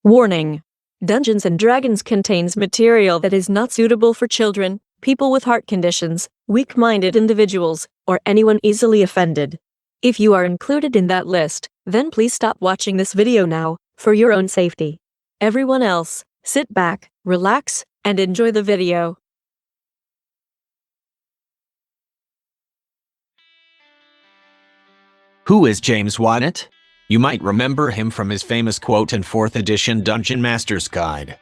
Warning: Dungeons & Dragons contains material that is not suitable for children, people with heart conditions, weak-minded individuals, or anyone easily offended. If you are included in that list, then please stop watching this video now, for your own safety. Everyone else, sit back, relax, and enjoy the video. Who is James Wyatt? You might remember him from his famous quote in 4th edition Dungeon Master's Guide.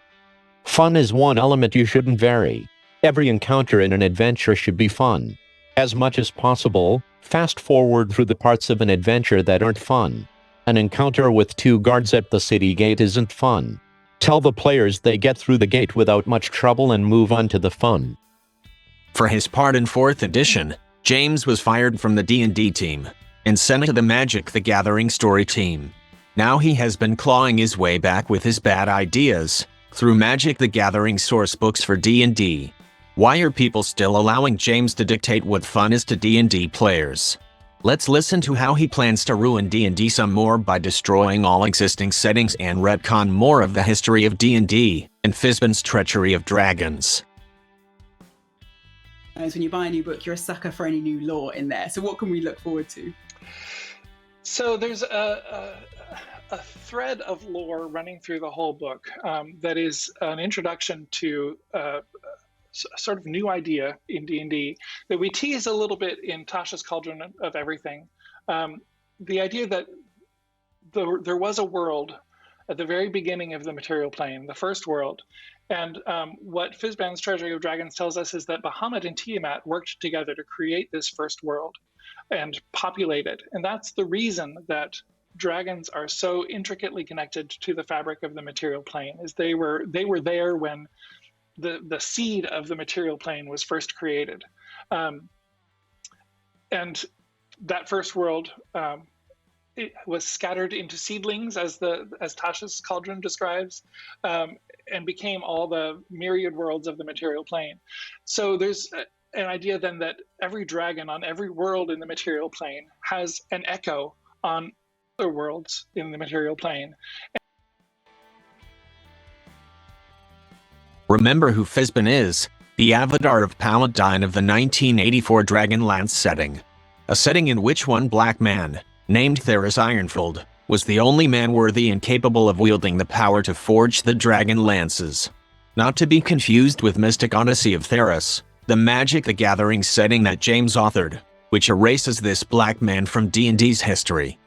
Fun is one element you shouldn't vary. Every encounter in an adventure should be fun. As much as possible, fast forward through the parts of an adventure that aren't fun. An encounter with 2 guards at the city gate isn't fun. Tell the players they get through the gate without much trouble and move on to the fun. For his part in 4th edition, James was fired from the D&D team and sent to the Magic the Gathering story team. Now he has been clawing his way back with his bad ideas through Magic the Gathering source books for D&D. Why are people still allowing James to dictate what fun is to D&D players? Let's listen to how he plans to ruin D&D some more by destroying all existing settings and retcon more of the history of D&D and Fizban's Treachery of Dragons. As when you buy a new book, you're a sucker for any new lore in there. So what can we look forward to? So there's a thread of lore running through the whole book that is an introduction to sort of new idea in D&D that we tease a little bit in Tasha's Cauldron of Everything. The idea that there was a world at the very beginning of the material plane, the first world. And what Fizban's Treasury of Dragons tells us is that Bahamut and Tiamat worked together to create this first world and populate it. And that's the reason that dragons are so intricately connected to the fabric of the material plane, is they were there when the seed of the material plane was first created. And that first world, it was scattered into seedlings, as Tasha's Cauldron describes, and became all the myriad worlds of the material plane. So there's an idea then that every dragon on every world in the material plane has an echo on other worlds in the material plane. Remember who Fizban is, the avatar of Paladine of the 1984 Dragonlance setting. A setting in which one black man, named Theros Ironfeld, was the only man worthy and capable of wielding the power to forge the dragon lances. Not to be confused with Mystic Odyssey of Theros, the Magic the Gathering setting that James authored, which erases this black man from D&D's history.